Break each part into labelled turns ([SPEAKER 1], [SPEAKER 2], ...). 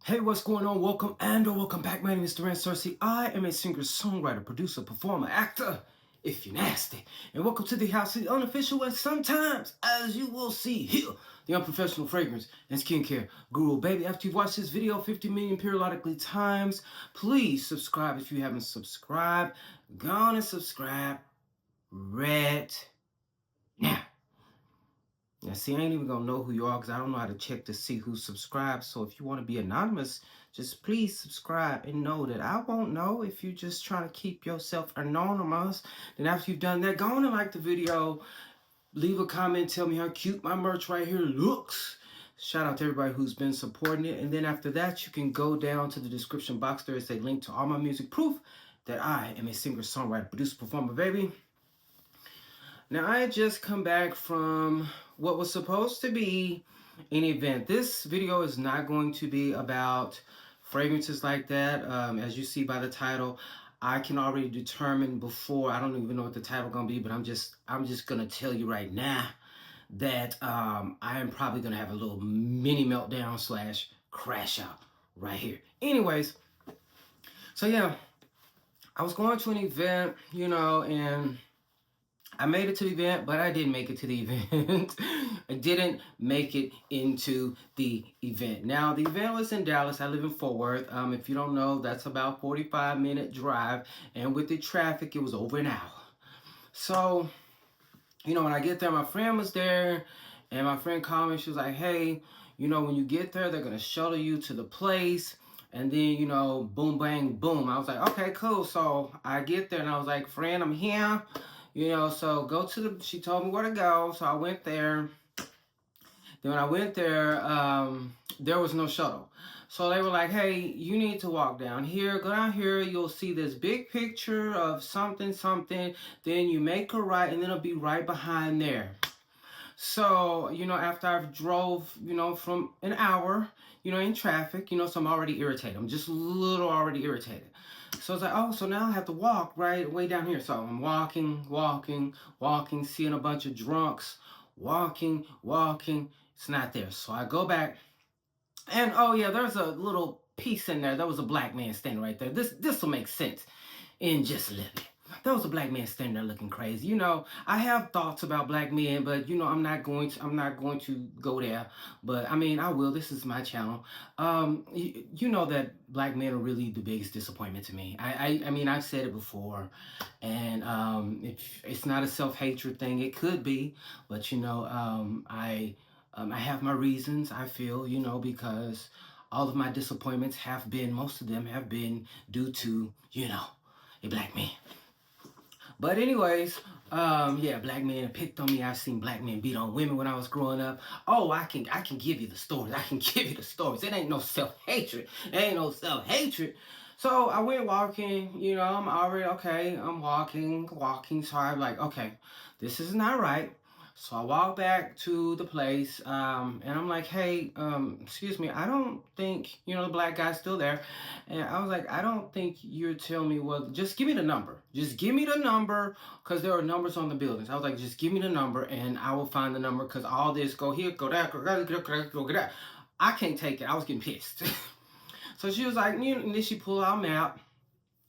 [SPEAKER 1] Hey, what's going on? Welcome back. My name is Duran Cersei. I am a singer, songwriter, producer, performer, actor, if you're nasty. And welcome to the house of the unofficial and sometimes, as you will see here, the unprofessional fragrance and skincare guru. Baby, after you've watched this video 50 million periodically times, please subscribe if you haven't subscribed. Go on and subscribe right now. Now, see, I ain't even gonna know who you are because I don't know how to check to see who's subscribed. So if you want to be anonymous, just please subscribe and know that I won't know if you're just trying to keep yourself anonymous. Then after you've done that, go on and like the video, leave a comment, tell me how cute my merch right here looks. Shout out to everybody who's been supporting it. And then after that, you can go down to the description box. There is a link to all my music, proof that I am a singer, songwriter, producer, performer, baby. Now, I had just come back from what was supposed to be an event. This video is not going to be about fragrances like that. As you see by the title, I can already determine before. I don't even know what the title gonna be, but I'm just gonna tell you right now that I am probably gonna have a little mini meltdown slash crash out right here. Anyways, so yeah, I was going to an event, and I made it to the event, but I didn't make it to the event. I didn't make it into the event. Now, the event was in Dallas. I live in Fort Worth. If you don't know, that's about 45-minute drive. And with the traffic, it was over an hour. So, when I get there, my friend was there. And my friend called me. She was like, hey, when you get there, they're going to shuttle you to the place. And then, boom, bang, boom. I was like, okay, cool. So I get there and I was like, friend, I'm here. So go to she told me where to go. So I went there. Then when I went there, there was no shuttle. So they were like, hey, you need to walk down here. Go down here. You'll see this big picture of something. Then you make a right and then it'll be right behind there. So, after I've drove, from an hour, in traffic, so I'm already irritated. I'm just a little already irritated. So it's like, oh, so now I have to walk right way down here. So I'm walking, seeing a bunch of drunks, walking. It's not there. So I go back and, oh yeah, there's a little piece in there. There was a black man standing right there. This will make sense in just a little bit. There was a black man standing there looking crazy. I have thoughts about black men, but I'm not going to go there. But I mean, I will. This is my channel. You know that black men are really the biggest disappointment to me. I mean, I've said it before, and it's not a self-hatred thing. It could be, but I have my reasons. I feel, because all of my disappointments most of them have been due to, a black man. But anyways, yeah, black men picked on me. I've seen black men beat on women when I was growing up. Oh, I can give you the stories. It ain't no self-hatred. So I went walking, I'm already, okay, I'm walking. So I'm like, okay, this is not right. So I walk back to the place, and I'm like, hey, excuse me, I don't think, the black guy's still there. And I was like, I don't think you're telling me, well, just give me the number. Just give me the number, because there are numbers on the buildings. I was like, just give me the number, and I will find the number, because all this, go here, go there, go there. I can't take it. I was getting pissed. So she was like, and then she pulled out a map.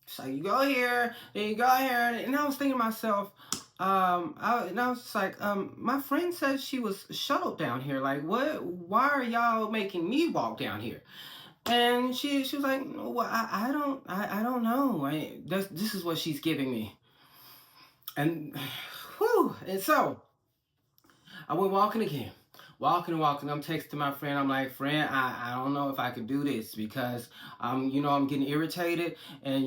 [SPEAKER 1] She's like, you go here, then you go here. And I was thinking to myself, I was just like, my friend said she was shuttled down here. Like, what? Why are y'all making me walk down here? And she was like, well, I don't know. This is what she's giving me. And, whew. And so I went walking again. Walking. I'm texting my friend. I'm like, friend, I don't know if I could do this because, I'm getting irritated and,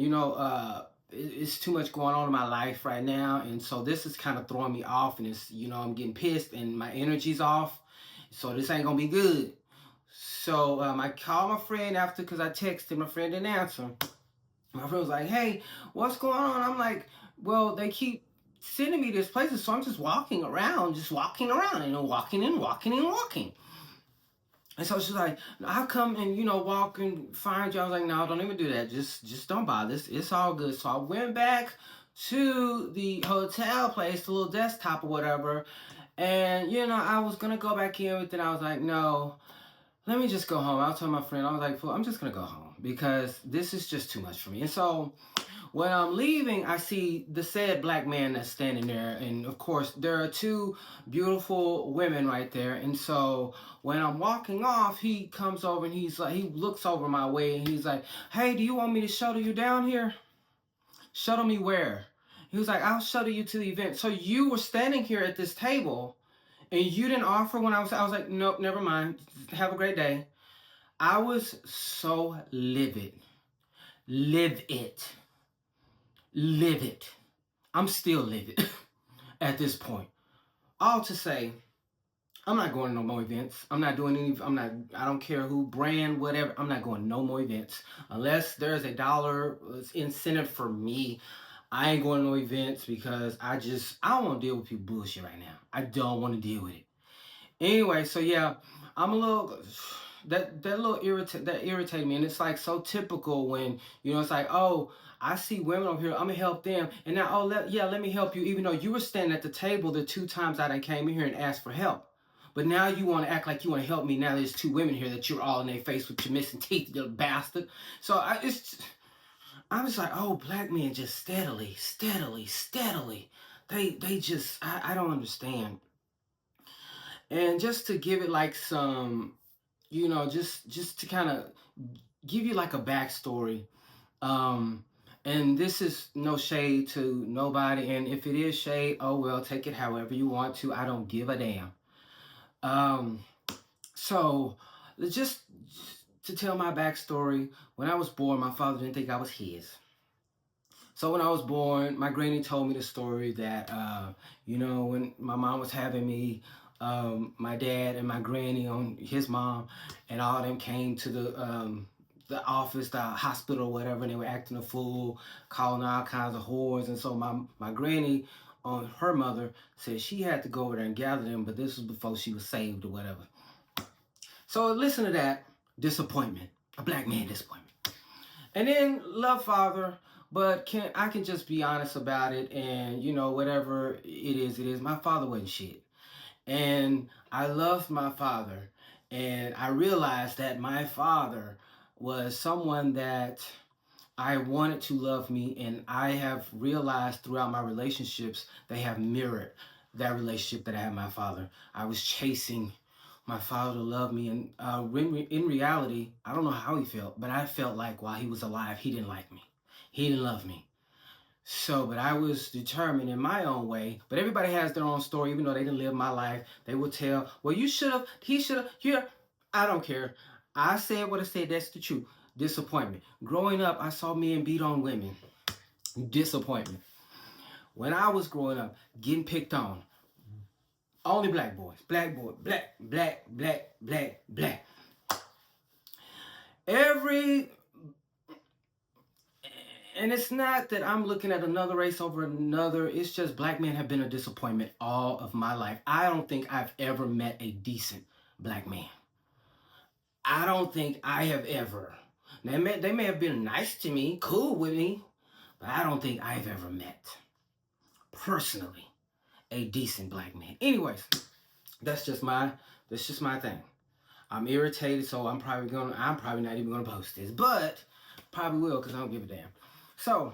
[SPEAKER 1] it's too much going on in my life right now. And so this is kind of throwing me off and it's, I'm getting pissed and my energy's off. So this ain't going to be good. So I called my friend after because I texted my friend didn't answer. My friend was like, hey, what's going on? I'm like, well, they keep sending me this places, so I'm just walking around, and walking. And so she's like, I'll come and, walk and find you. I was like, no, don't even do that. Just don't bother. It's all good. So I went back to the hotel place, the little desktop or whatever. And, I was going to go back in, but then I was like, no, let me just go home. I'll tell my friend, I was like, "Fool, I'm just gonna go home because this is just too much for me." And so when I'm leaving, I see the said black man that's standing there, and of course there are two beautiful women right there. And so when I'm walking off, he comes over and he's like, he looks over my way and he's like, "Hey, do you want me to shuttle you down here?" "Shuttle me where?" He was like, "I'll shuttle you to the event." So you were standing here at this table and you didn't offer when I was like, "Nope, never mind. Have a great day." I was so livid. Live it. Live it. I'm still livid at this point. All to say, I'm not going to no more events. I'm not doing any, I don't care who, brand, whatever. I'm not going to no more events. Unless there's a dollar incentive for me, I ain't going to no events because I don't want to deal with people bullshit right now. I don't want to deal with it. Anyway, so yeah, I'm a little that irritated me, and it's like so typical when it's like, oh, I see women over here, I'm gonna help them, and now let me help you, even though you were standing at the table the two times I done came in here and asked for help. But now you want to act like you want to help me. Now there's two women here that you're all in their face with your missing teeth, you little bastard. So I was like, oh, black men just steadily. They just I don't understand. And just to give it like some, just to kind of give you like a backstory. Um, and this is no shade to nobody. And if it is shade, oh well, take it however you want to. I don't give a damn. Um, so just to tell my backstory, when I was born, my father didn't think I was his. So when I was born, my granny told me the story that, when my mom was having me, my dad and my granny on his mom, and all of them came to the office, the hospital, whatever, and they were acting a fool, calling all kinds of whores. And so my granny on her mother said she had to go over there and gather them, but this was before she was saved or whatever. So listen to that disappointment, a black man disappointment. And then love father, but I can just be honest about it, and whatever it is. My father wasn't shit, and I loved my father, and I realized that my father was someone that I wanted to love me, and I have realized throughout my relationships they have mirrored that relationship that I had with my father. I was chasing my father to love me, and in reality, I don't know how he felt, but I felt like while he was alive, he didn't like me. He didn't love me. So, but I was determined in my own way. But everybody has their own story, even though they didn't live my life. They will tell, well, you should have, he should have, here. I don't care. I said what I said. That's the truth. Disappointment. Growing up, I saw men beat on women. Disappointment. When I was growing up, getting picked on. Only black boys. Black boy. Black, black, black, black, black. And it's not that I'm looking at another race over another. It's just black men have been a disappointment all of my life. I don't think I've ever met a decent black man. I don't think I have ever. They may have been nice to me, cool with me, but I don't think I've ever met, personally, a decent black man. Anyways, that's just my thing. I'm irritated, so I'm probably not even gonna post this, but probably will because I don't give a damn. So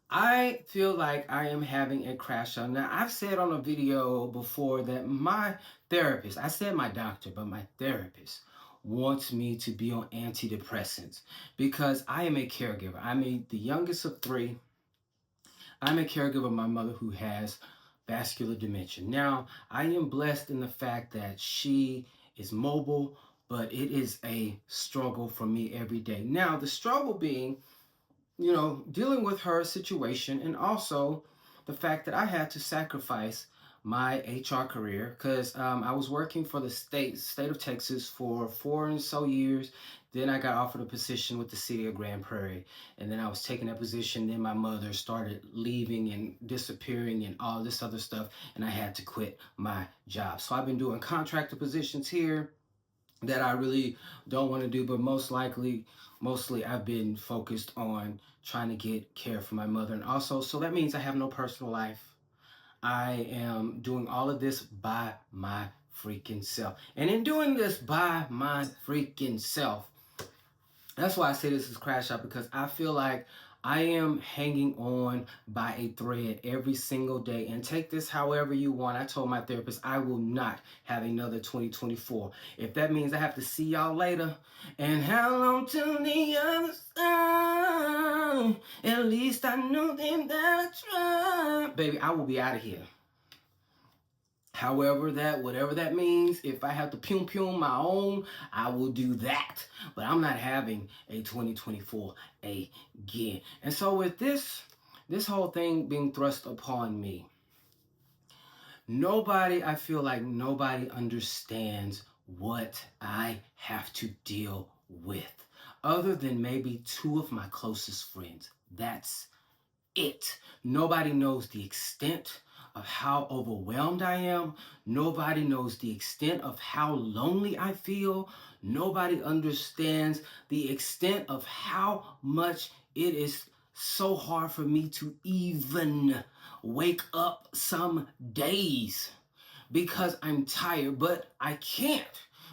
[SPEAKER 1] I feel like I am having a crash out. Now, I've said on a video before that my therapist, I said my doctor, but my therapist wants me to be on antidepressants because I am a caregiver. I'm the youngest of three. I'm a caregiver of my mother who has vascular dementia. Now, I am blessed in the fact that she is mobile, but it is a struggle for me every day. Now, the struggle being, dealing with her situation, and also the fact that I had to sacrifice my HR career because I was working for the state of Texas for 4 and so years. Then I got offered a position with the city of Grand Prairie, and then I was taking that position. Then my mother started leaving and disappearing and all this other stuff, and I had to quit my job. So I've been doing contractor positions here that I really don't want to do, but mostly I've been focused on trying to get care for my mother. And also, so that means I have no personal life. I am doing all of this by myself. freaking self. And in doing this by my freaking self, that's why I say this is Crash Out, because I feel like I am hanging on by a thread every single day. And take this however you want. I told my therapist I will not have another 2024. If that means I have to see y'all later, and how long to the other side, at least I know them that I tried. Baby, I will be out of here. However that, whatever that means, if I have to pum my own, I will do that. But I'm not having a 2024 again. And so with this whole thing being thrust upon me, I feel like nobody understands what I have to deal with, other than maybe two of my closest friends. That's it. Nobody knows the extent of how overwhelmed I am. Nobody knows the extent of how lonely I feel. Nobody understands the extent of how much it is so hard for me to even wake up some days because I'm tired, but I can't,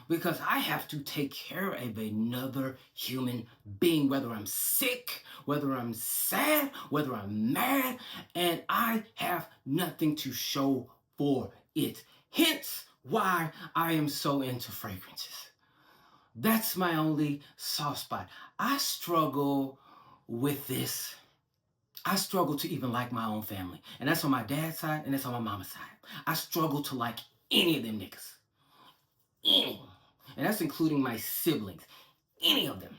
[SPEAKER 1] because I have to take care of another human being, whether I'm sick, whether I'm sad, whether I'm mad, and I have nothing to show for it. Hence why I am so into fragrances. That's my only soft spot. I struggle with this. I struggle to even like my own family. And that's on my dad's side, and that's on my mama's side. I struggle to like any of them niggas. Any. And that's including my siblings. Any of them.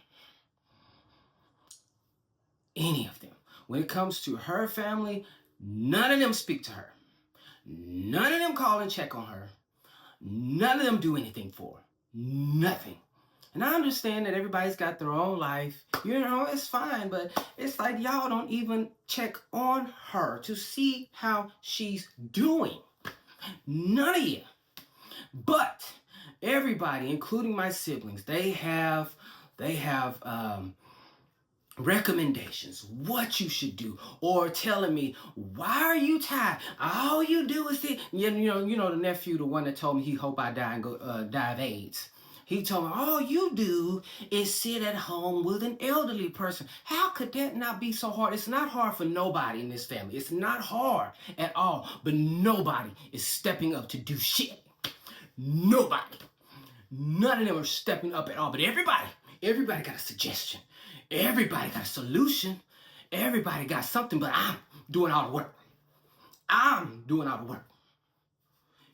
[SPEAKER 1] Any of them. When it comes to her family, none of them speak to her. None of them call and check on her. None of them do anything for her. Nothing. And I understand that everybody's got their own life. You know, it's fine. But it's like y'all don't even check on her to see how she's doing. None of you. But everybody, including my siblings, they have recommendations, what you should do, or telling me, why are you tired? All you do is sit. You know the nephew, the one that told me he hope I die and go die of AIDS. He told me, all you do is sit at home with an elderly person. How could that not be so hard? It's not hard for nobody in this family. It's not hard at all. But nobody is stepping up to do shit. Nobody. None of them are stepping up at all. But everybody got a suggestion. Everybody got a solution. Everybody got something, but I'm doing all the work. I'm doing all the work.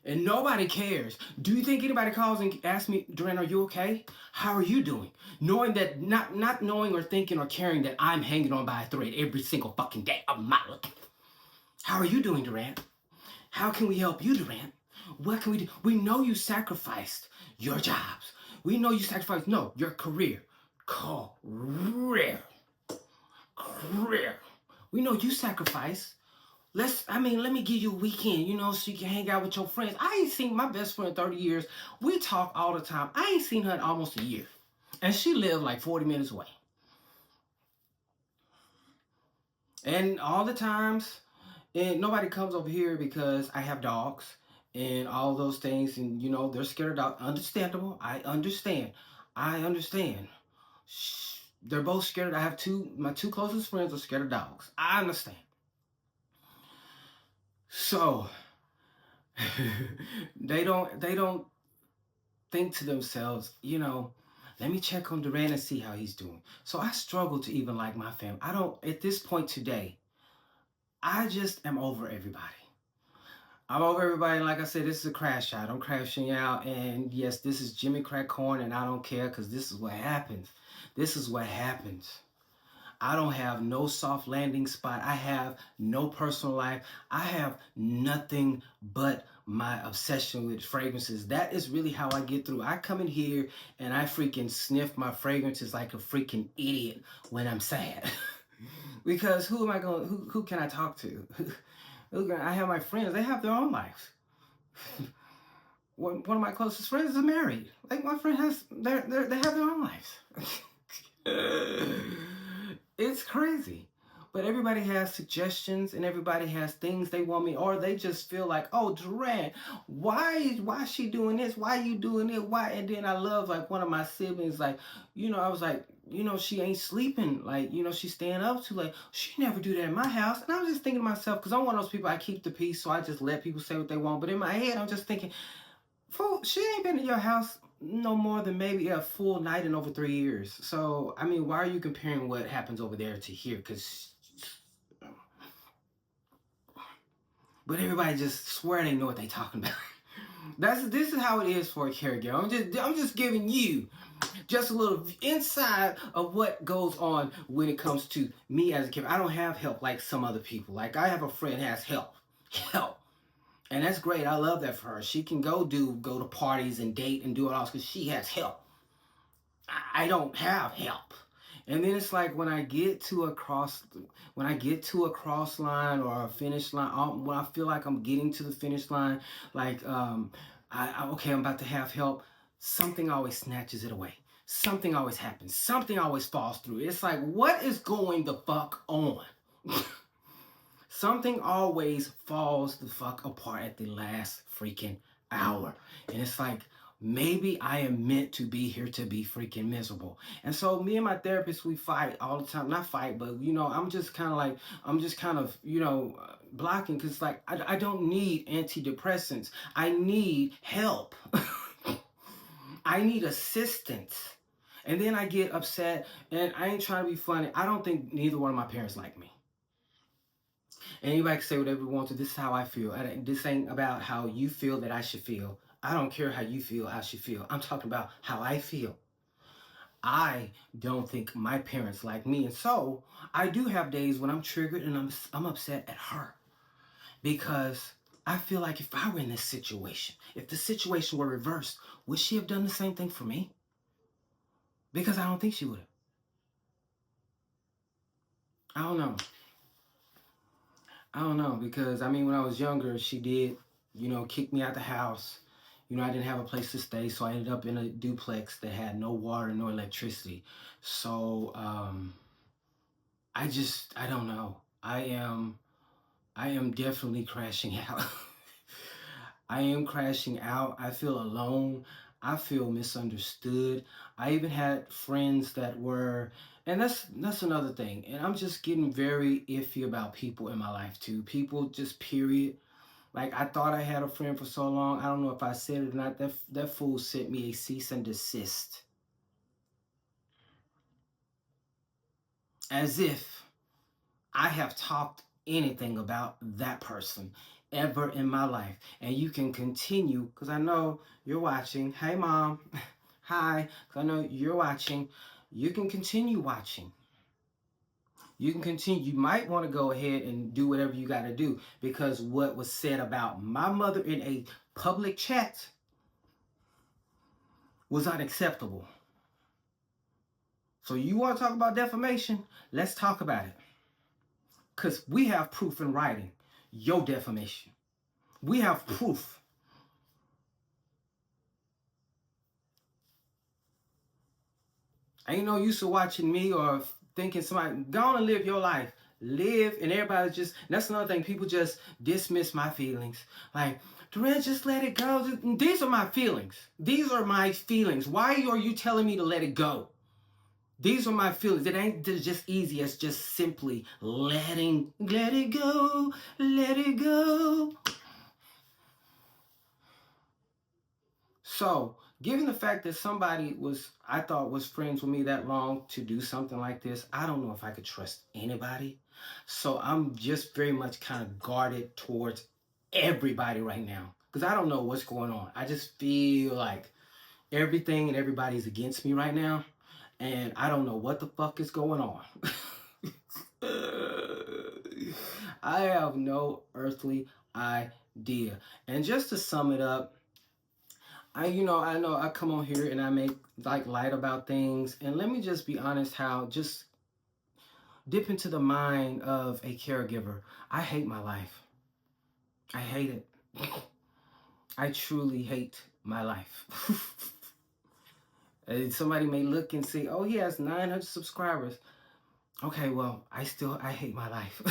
[SPEAKER 1] And nobody cares. Do you think anybody calls and asks me, Duran, are you okay? How are you doing? Knowing that, not knowing or thinking or caring that I'm hanging on by a thread every single fucking day of my life. How are you doing, Duran? How can we help you, Duran? What can we do? We know you sacrificed your jobs. We know you sacrificed, your career. Career. We know you sacrificed. Let me give you a weekend, so you can hang out with your friends. I ain't seen my best friend in 30 years. We talk all the time. I ain't seen her in almost a year. And she lived like 40 minutes away. And all the times, and nobody comes over here because I have dogs and all those things. And, they're scared of dogs. Understandable. I understand. They're both scared. I have my two closest friends are scared of dogs. I understand. So they don't think to themselves, let me check on Duran and see how he's doing. So I struggle to even like my family. At this point today, I just am over everybody. I'm over everybody. Like I said, this is a crash out. I'm crashing out. And yes, this is Jimmy Crack Corn, and I don't care, because this is what happens. This is what happens. I don't have no soft landing spot. I have no personal life. I have nothing but my obsession with fragrances. That is really how I get through. I come in here and I freaking sniff my fragrances like a freaking idiot when I'm sad. Because who can I talk to? I have my friends. They have their own lives. One of my closest friends is married. Like, my friend they have their own lives. It's crazy. But everybody has suggestions and everybody has things they want me, or they just feel like, oh, Duran, why is she doing this? Why you doing it? Why? And then I love like one of my siblings, like, I was like, she ain't sleeping. Like, she's staying up too late. She never do that in my house. And I was just thinking to myself, because I'm one of those people, I keep the peace, so I just let people say what they want. But in my head, I'm just thinking, fool, she ain't been in your house no more than maybe a full night in over 3 years. So, I mean, why are you comparing what happens over there to here? Because, but everybody just swear they know what they talking about. This is how it is for a caregiver. I'm just giving you just a little inside of what goes on when it comes to me as a caregiver. I don't have help like some other people. Like I have a friend has help. And that's great. I love that for her. She can go to parties and date and do it all because she has help. I don't have help. And then it's like when I get to a cross line or a finish line, when I feel like I'm getting to the finish line, like okay, I'm about to have help, something always snatches it away. Something always happens. Something always falls through. It's like, what is going the fuck on? Something always falls the fuck apart at the last freaking hour. And it's like, maybe I am meant to be here to be freaking miserable. And so me and my therapist, we fight all the time. Not fight, but I'm just kind of blocking, because like I don't need antidepressants. I need help. I need assistance. And then I get upset, and I ain't trying to be funny. I don't think neither one of my parents like me. Anybody can say whatever you want to. This is how I feel. This ain't about how you feel that I should feel. I don't care how you feel I should feel. I'm talking about how I feel. I don't think my parents like me. And so I do have days when I'm triggered and I'm upset at her. Because I feel like if I were in this situation, if the situation were reversed, would she have done the same thing for me? Because I don't think she would have. I don't know. Because I mean, when I was younger, she did, kick me out the house. I didn't have a place to stay, so I ended up in a duplex that had no water, no electricity. So, I don't know. I am definitely crashing out. I am crashing out. I feel alone. I feel misunderstood. I even had friends that were, and that's another thing. And I'm just getting very iffy about people in my life too. People just period. Like I thought I had a friend for so long. I don't know if I said it or not. That fool sent me a cease and desist. As if I have talked anything about that person ever in my life. And you can continue, because I know you're watching. Hey, Mom. Hi. Because I know you're watching. You can continue watching. You can continue. You might want to go ahead and do whatever you got to do, because what was said about my mother in a public chat was unacceptable. So you want to talk about defamation? Let's talk about it. Because we have proof in writing. Your defamation. We have proof. Ain't no use of watching me or thinking somebody, go on and live your life. Live, and everybody just, that's another thing, people just dismiss my feelings. Like, Duran, just let it go. These are my feelings. These are my feelings. Why are you telling me to let it go? These are my feelings. It ain't just easy as just simply let it go, let it go. So, given the fact that somebody I thought was friends with me that long to do something like this, I don't know if I could trust anybody. So I'm just very much kind of guarded towards everybody right now, because I don't know what's going on. I just feel like everything and everybody's against me right now, and I don't know what the fuck is going on. I have no earthly idea. And just to sum it up, I know I come on here and I make like light about things, and let me just be honest, how just dip into the mind of a caregiver. I hate my life. I hate it. I truly hate my life. Somebody may look and say, oh, he has 900 subscribers. Okay, well, I hate my life.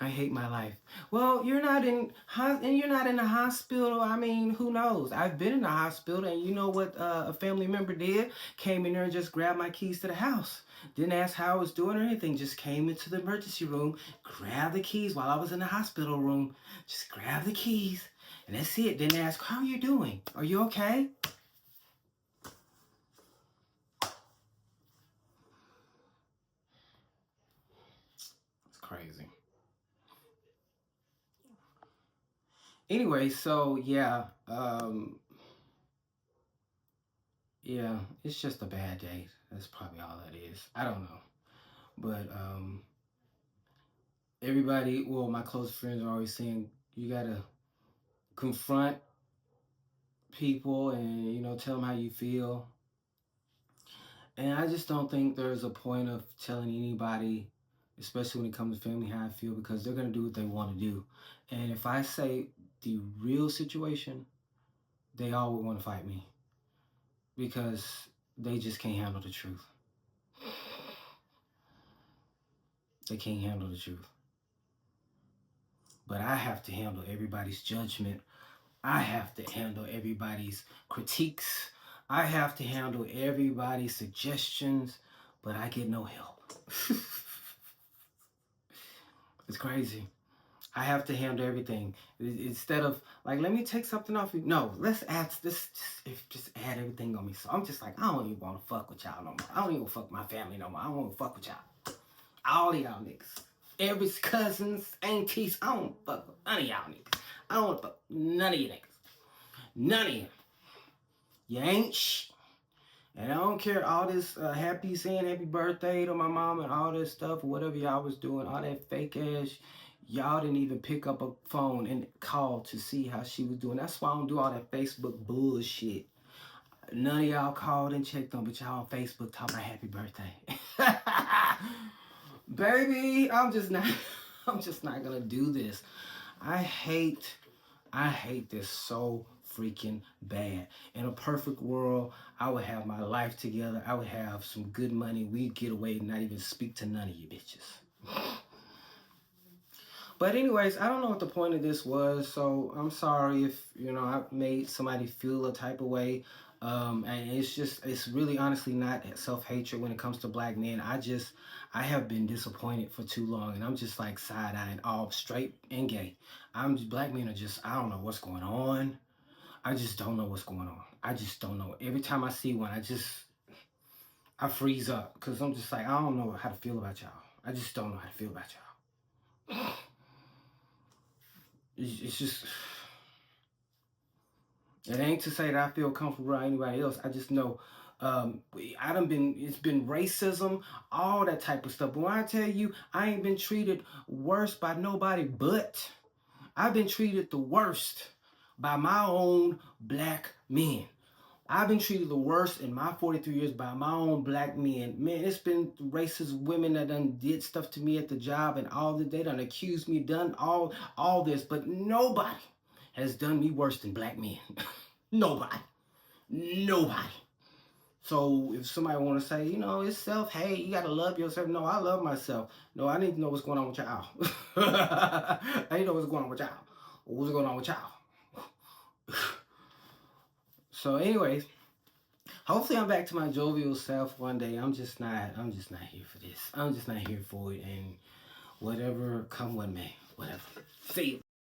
[SPEAKER 1] I hate my life. Well, you're not in the hospital. I mean, who knows? I've been in the hospital, and you know what a family member did? Came in there and just grabbed my keys to the house. Didn't ask how I was doing or anything. Just came into the emergency room, grabbed the keys while I was in the hospital room. Just grabbed the keys, and that's it. Didn't ask, how are you doing? Are you okay? It's crazy. Anyway, so yeah, it's just a bad day. That's probably all that is. I don't know. But everybody, well, my close friends are always saying you gotta confront people and tell them how you feel. And I just don't think there's a point of telling anybody, especially when it comes to family, how I feel, because they're gonna do what they want to do. And if I say the real situation, they all would want to fight me because they just can't handle the truth. They can't handle the truth. But I have to handle everybody's judgment. I have to handle everybody's critiques. I have to handle everybody's suggestions, but I get no help. It's crazy. I have to handle everything. Instead of like, let me take something off you. No, let's add this. Just add everything on me. So I'm just like, I don't even want to fuck with y'all no more. I don't even fuck with my family no more. I don't want to fuck with y'all. All of y'all niggas. Every cousins, aunties. I don't fuck with none of y'all niggas. I don't want to fuck with none of you niggas. None of you. You ain't shit. And I don't care all this saying happy birthday to my mom and all this stuff, or whatever y'all was doing, all that fake ass. Y'all didn't even pick up a phone and call to see how she was doing. That's why I don't do all that Facebook bullshit. None of y'all called and checked on, but y'all on Facebook talking about happy birthday. Baby, I'm just not gonna do this. I hate this so freaking bad. In a perfect world, I would have my life together. I would have some good money. We'd get away and not even speak to none of you bitches. But anyways, I don't know what the point of this was, so I'm sorry if, I made somebody feel a type of way. And it's really honestly not self-hatred when it comes to black men. I have been disappointed for too long, and I'm just like side-eyeing all straight and gay. Black men are just, I don't know what's going on. I just don't know what's going on. I just don't know. Every time I see one, I freeze up because I'm just like, I don't know how to feel about y'all. I just don't know how to feel about y'all. It's just, it ain't to say that I feel comfortable around anybody else. I just know it's been racism, all that type of stuff. But when I tell you, I ain't been treated worse by nobody but I've been treated the worst by my own black men. I've been treated the worst in my 43 years by my own black men. Man, it's been racist women that done did stuff to me at the job and all that. They done accused me, done all this, but nobody has done me worse than black men. Nobody. Nobody. So if somebody want to say, it's self-hate, you got to love yourself. No, I love myself. No, I need to know what's going on with y'all. I need to know what's going on with y'all. What's going on with y'all? So anyways, hopefully I'm back to my jovial self one day. I'm just not here for this. I'm just not here for it. And whatever come what may. Whatever. See you.